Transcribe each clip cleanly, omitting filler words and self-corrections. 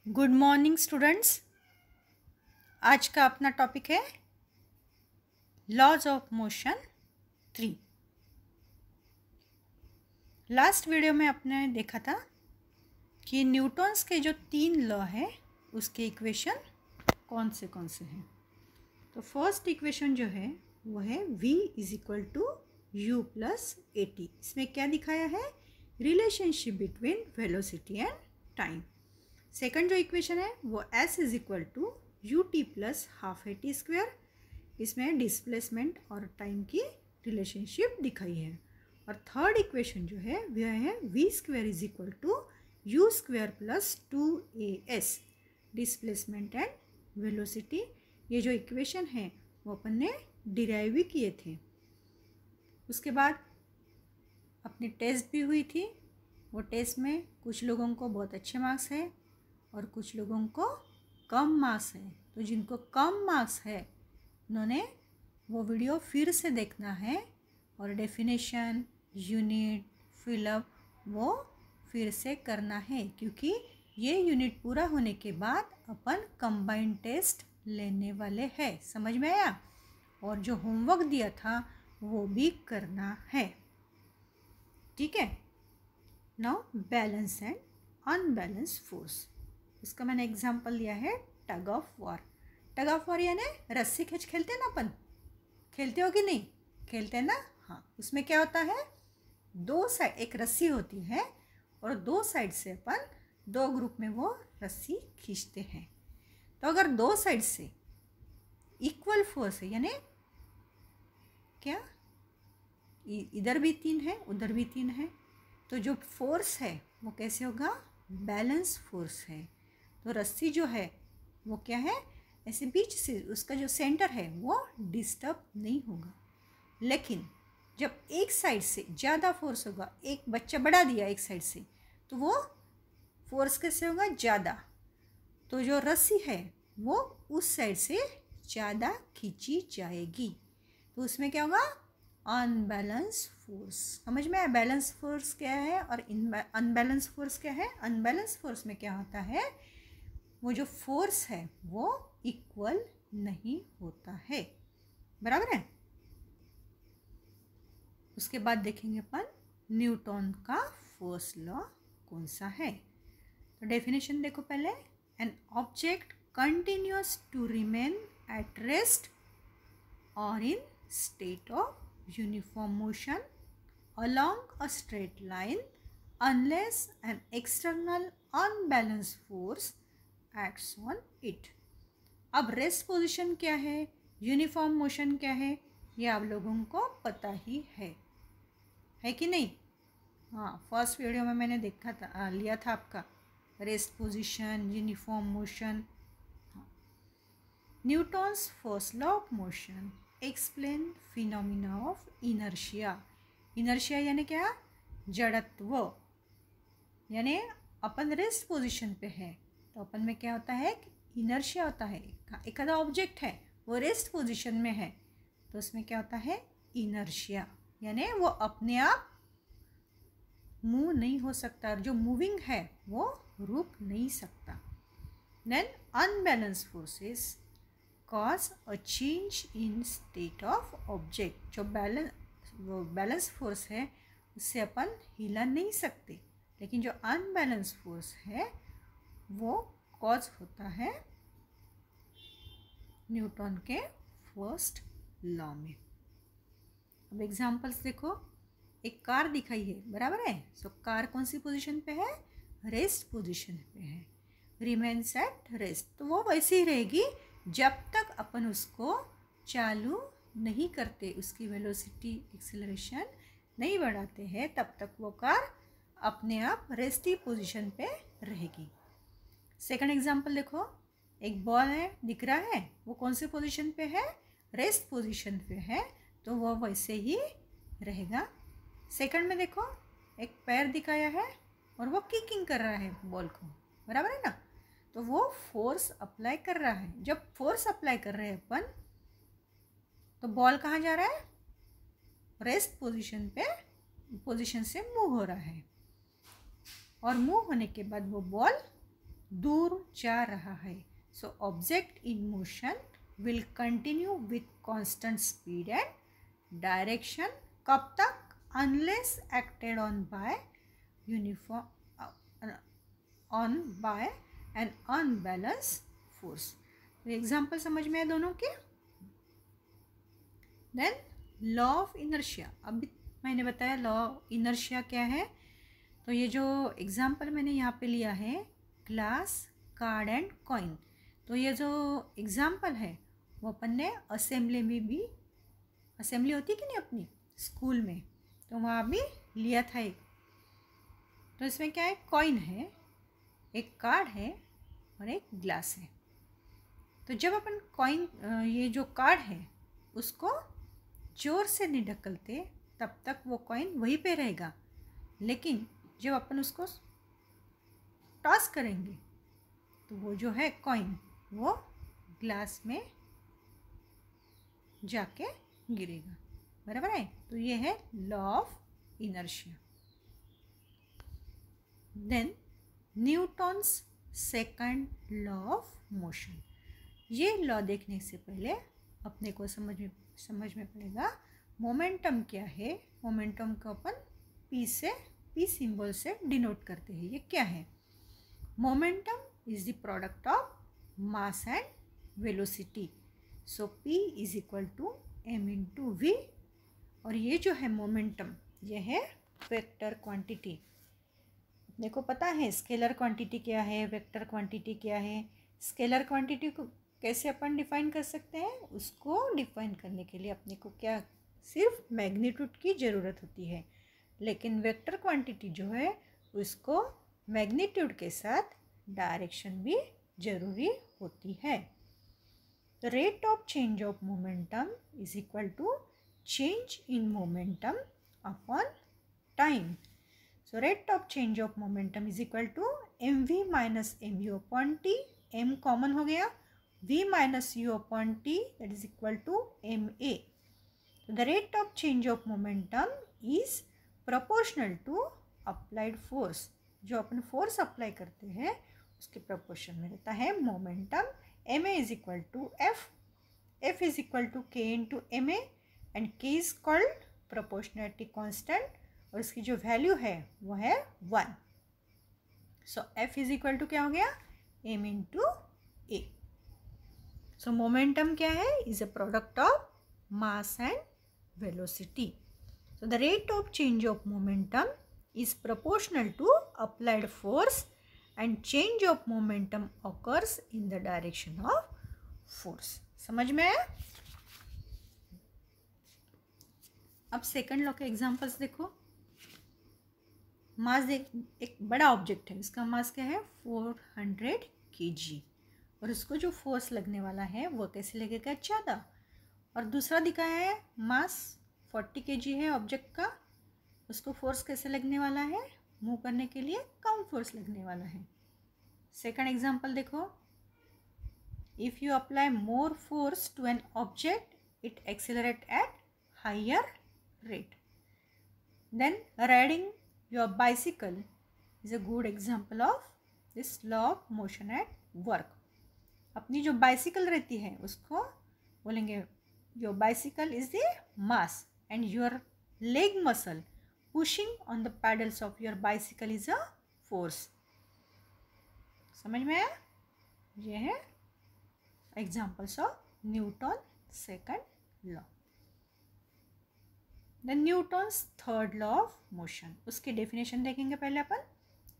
Good morning students. आज का अपना टॉपिक है laws of motion 3। Last video में आपने देखा था कि न्यूटन्स के जो 3 लॉ हैं उसके इक्वेशन कौन से हैं। तो फर्स्ट इक्वेशन जो है वो है v is equal to u plus a t. इसमें क्या दिखाया है? Relationship between velocity and time. Second जो इक्वेशन है वो s is equal to u t plus half a t square. इसमें डिस्प्लेसमेंट और टाइम की रिलेशनशिप दिखाई है। और थर्ड इक्वेशन जो है वह है v square is equal to u square plus 2as, displacement and velocity. ये जो इक्वेशन है वो अपन ने डिराइव भी किए थे। उसके बाद अपनी टेस्ट भी हुई थी। वो टेस्ट में कुछ लोगों को बहुत अच्छे मार्क्स है और कुछ लोगों को कम मार्क्स है। तो जिनको कम मार्क्स है उन्होंने वो वीडियो फिर से देखना है और डेफिनेशन, यूनिट, फिलअप वो फिर से करना है, क्योंकि ये यूनिट पूरा होने के बाद अपन कंबाइंड टेस्ट लेने वाले हैं। समझ में आया? और जो होमवर्क दिया था वो भी करना है। ठीक है। Now balance and unbalance force. इसका मैंने एग्जांपल लिया है tug of war. Tug of war यानी रस्सी खींच खेलते हैं ना अपन। खेलते हो कि नहीं? खेलते हैं ना। हाँ, उसमें क्या होता है, दो साइड एक रस्सी होती है और दो साइड से अपन दो ग्रुप में वो रस्सी खींचते हैं। तो अगर दो साइड से इक्वल फोर्स है, यानी क्या इधर भी 3 है उधर भी 3 है, तो जो फोर्स है वो कैसे होगा? बैलेंस फोर्स है। तो रस्सी जो है वो क्या है, ऐसे बीच से उसका जो सेंटर है वो डिस्टर्ब नहीं होगा। लेकिन जब एक साइड से ज़्यादा फोर्स होगा, एक बच्चा बढ़ा दिया एक साइड से, तो वो फोर्स कैसे होगा? ज़्यादा। तो जो रस्सी है वो उस साइड से ज़्यादा खींची जाएगी। तो उसमें क्या होगा? Unbalance force. समझ में आया बैलेंस फोर्स क्या है और अनबैलेंस फोर्स क्या है? अनबैलेंस फोर्स में क्या होता है, वो जो फोर्स है वो इक्वल नहीं होता है। बराबर है। उसके बाद देखेंगे अपन न्यूटन का फर्स्ट लॉ कौन सा है। तो डेफिनेशन देखो पहले। An object continuous to remain at rest और in state of uniform motion along a straight line unless an external unbalanced force acts on it। अब रेस्ट पोजीशन क्या है, यूनिफॉर्म मोशन क्या है, ये आप लोगों को पता ही है कि नहीं? हाँ, फर्स्ट वीडियो में मैंने देखा था, लिया था आपका rest position, uniform motion. Newton's first law of motion explain phenomena of inertia. Inertia यानी क्या? जड़त्व। यानी अपन रेस्ट पोजीशन पे है तो अपन में क्या होता है कि इनर्शिया होता है। एक आधा ऑब्जेक्ट है वो रेस्ट पोजीशन में है तो उसमें क्या होता है? इनर्शिया, यानी वो अपने आप मूव नहीं हो सकता और जो मूविंग है वो रुक नहीं सकता। Then unbalance forces cause a change in state of object। जो बैलेंस फोर्स है उससे अपन हिला नहीं सकते, लेकिन जो अनबैलेंस फोर्स है वो कॉज होता है न्यूटन के फर्स्ट लॉ में। अब एग्जांपल्स देखो। एक कार दिखाई है, बराबर है। सो कार कौन सी पोजीशन पे है? रेस्ट पोजीशन पे है। रिमेन्स एट रेस्ट, तो वो वैसे ही रहेगी जब तक अपन उसको चालू नहीं करते, उसकी वेलोसिटी एक्सेलरेशन नहीं बढ़ाते हैं, तब तक वो कार अपने आप रेस्टी पोजीशन पे रहेगी। सेकंड एग्जांपल देखो। एक बॉल है, दिख रहा है, वो कौन सी पोजीशन पे है? रेस्ट पोजीशन पे है, तो वो वैसे ही रहेगा। सेकंड में देखो, एक पैर दिखाया है और वो किकिंग कर रहा है बॉल को, बराबर है ना। तो वो फोर्स अप्लाई कर रहा है। जब फोर्स अप्लाई कर रहे हैं अपन, तो बॉल कहाँ जा रहा है? रेस्ट पोजीशन से मूव हो रहा है और मूव होने के बाद वो बॉल दूर जा रहा है। So object in motion will continue with constant speed and direction कब तक? Unless acted on by uniform on by an unbalance force. तो एग्जाम्पल समझ में आए दोनों के। देन लॉ ऑफ इनर्शिया, अभी मैंने बताया लॉ ऑफ इनर्शिया क्या है। तो ये जो एग्जाम्पल मैंने यहाँ पे लिया है ग्लास, कार्ड एंड कॉइन, तो ये जो एग्जाम्पल है वो अपन ने असेंबली में भी, असेंबली होती है कि नहीं अपनी स्कूल में, तो वहाँ भी लिया था एक। तो इसमें क्या है, कॉइन है, एक कार्ड है और एक ग्लास है। तो जब अपन कॉइन, ये जो कार्ड है उसको जोर से नहीं ढकलते तब तक वो कॉइन वहीं पे रहेगा, लेकिन जब अपन उसको टॉस करेंगे तो वो जो है कॉइन वो ग्लास में जाके गिरेगा, बराबर है। तो ये है law of inertia. Then Newton's second law of motion. ये लॉ देखने से पहले अपने को समझ में पड़ेगा मोमेंटम क्या है। मोमेंटम को अपन पी सिंबल से डिनोट करते हैं। ये क्या है? Momentum is the product of mass and velocity. So P is equal to m into v. और ये जो है मोमेंटम, ये है वेक्टर क्वांटिटी। अपने को पता है स्केलर क्वांटिटी क्या है, वेक्टर क्वांटिटी क्या है। स्केलर क्वांटिटी को कैसे अपन डिफाइन कर सकते हैं? उसको डिफाइन करने के लिए अपने को क्या, सिर्फ मैग्नीट्यूड की ज़रूरत होती है। लेकिन वेक्टर क्वांटिटी जो है उसको मैग्नीट्यूड के साथ डायरेक्शन भी ज़रूरी होती है। The rate of change of momentum is equal to change in momentum upon time. So rate of change of momentum is equal to m v minus m u upon t. M common हो गया, v minus u upon t, that is equal to ma. So the rate of change of momentum is proportional to applied force. जो अपन force apply करते हैं उसके proportion में रहता है momentum. ma is equal to f is equal to k into ma and k is called proportionality constant और इसकी जो वैल्यू है वो है 1. So f is equal to क्या हो गया, m into a. So momentum क्या है, is a product of mass and velocity. So the rate of change of momentum is proportional to applied force and change of momentum occurs in the direction of force. समझ में आया? अब second law के examples देखो। मास एक बड़ा object है, इसका मास क्या है 400 kg और उसको जो फोर्स लगने वाला है वो कैसे लगेगा, ज़्यादा। और दूसरा दिखाया है मास 40 kg है ऑब्जेक्ट का, उसको फोर्स कैसे लगने वाला है, मूव करने के लिए कम फोर्स लगने वाला है। सेकंड एग्जांपल देखो, if you apply more force to an object it accelerate at higher rate. Then riding your bicycle is a good example of this law of motion at work. अपनी जो bicycle रहती है उसको बोलेंगे your bicycle is the mass and your leg muscle pushing on the pedals of your bicycle is a force. समझ में आया? ये है examples of Newton second law. The Newton's third law of motion, उसकी डेफिनेशन देखेंगे पहले अपन।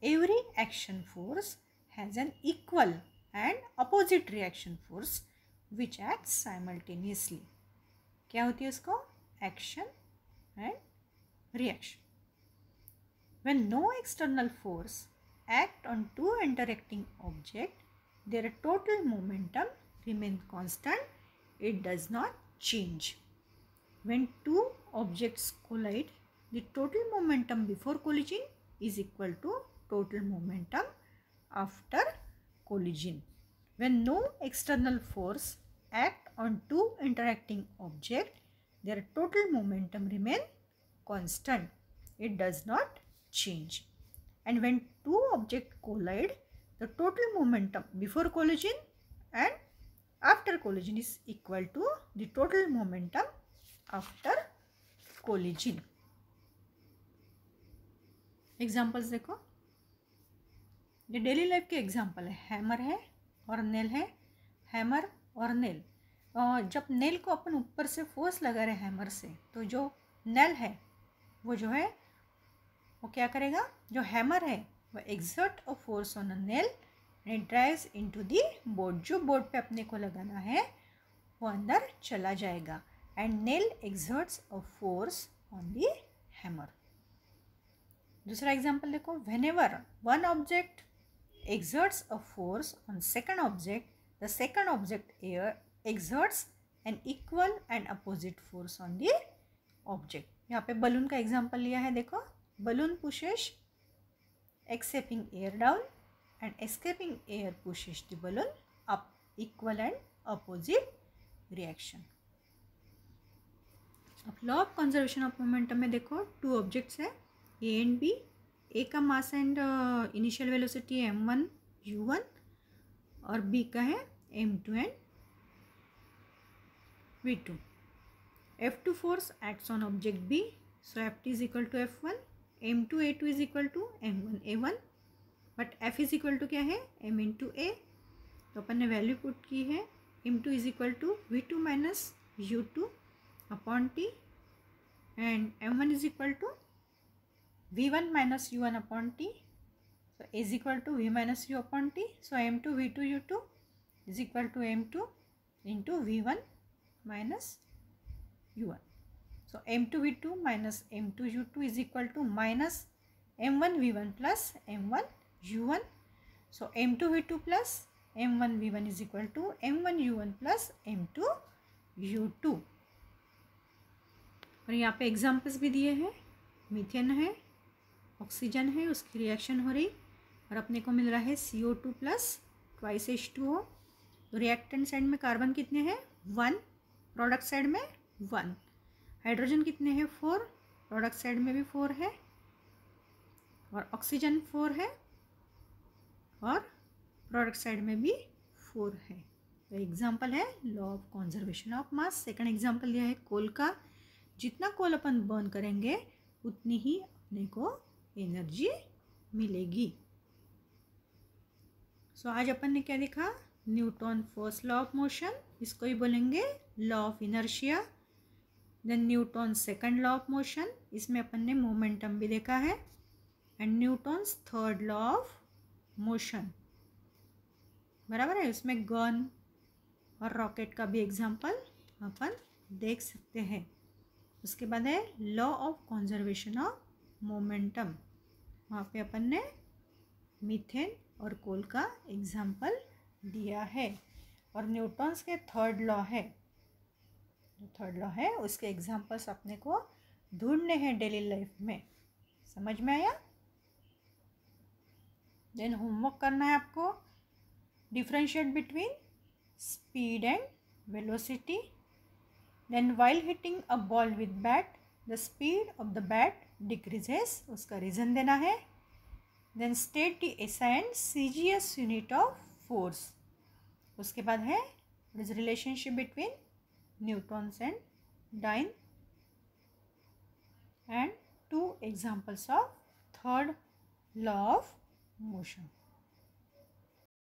Every action force has an equal and opposite reaction force which acts simultaneously. क्या होती है उसको, action and reaction. When no external force act on two interacting object, their total momentum remains constant. It does not change. When two objects collide, the total momentum before collision is equal to total momentum after collision. When no external force act on two interacting objects, their total momentum remain constant. It does not change. And when two objects collide, the total momentum before collision and after collision is equal to the total momentum after collision. Examples देखो, ये daily life के example है. Hammer है और nail है. Hammer और nail, जब nail को अपन ऊपर से फोर्स लगा रहे हैमर से, तो जो नेल है वो जो है वो क्या करेगा, जो हैमर है वो exert a force on a nail and it drives into the board. जो बोर्ड पे अपने को लगाना है वो अंदर चला जाएगा and nail exerts a force on the hammer. दूसरा एग्जाम्पल देखो, whenever one object exerts a force on second object, the second object exerts an equal and opposite force on the object. यहाँ पे बलून का example लिया है. देखो, balloon pushes escaping air down and escaping air pushes the balloon up, equal and opposite reaction. अब law of conservation of momentum में देखो, two objects है ए एंड बी. ए का mass and initial velocity m1 u1 और B का है m2 and v2. F2 force acts on object B, so Ft is equal to F1, m2 a2 is equal to m1 a1, but F is equal to क्या है, m into a. तो अपन ने value put की है, m2 is equal to v2 minus u2 upon t and m1 is equal to v1 minus u1 upon t. So a is equal to v minus u upon t. So m2 v2 u2 is equal to m2 into v1 minus u1. So m2 v2 minus m2 u2 is equal to minus m1 v1 plus m1 u1. So m2 v2 plus m1 v1 is equal to m1 u1 plus m2 u2. और यहाँ पे examples भी दिए हैं. Methane है, oxygen है, उसकी reaction हो रही और अपने को मिल रहा है CO2 प्लस ट्वाइस H2O. तो रिएक्टेंट साइड में कार्बन कितने हैं, 1, प्रोडक्ट साइड में 1. हाइड्रोजन कितने हैं, 4, प्रोडक्ट साइड में भी 4 है और ऑक्सीजन 4 है और प्रोडक्ट साइड में भी 4 है. तो एग्जाम्पल है law of conservation of mass. Second example दिया है कोल का. जितना कोल अपन बर्न करेंगे उतनी ही अपने को एनर्जी मिलेगी. सो आज अपन ने क्या देखा, Newton first law of motion, इसको ही बोलेंगे law of inertia. Then Newton second law of motion, इसमें अपन ने मोमेंटम भी देखा है. And Newton's third law of motion, बराबर है. इसमें गन और रॉकेट का भी एग्जांपल अपन देख सकते हैं. उसके बाद है law of conservation of momentum. वहाँ पे अपन ने मीथेन और कोल का एग्जाम्पल दिया है. और न्यूटन्स के थर्ड लॉ है, जो थर्ड लॉ है उसके एग्जाम्पल्स अपने को ढूंढने हैं डेली लाइफ में. समझ में आया? देन होमवर्क करना है आपको, differentiate between speed and velocity. Then while hitting a ball with bat the speed of the bat decreases, उसका रीज़न देना है. Then state the SI and CGS unit of force. उसके बाद है relationship between newtons and dyne and 2 examples of third law of motion.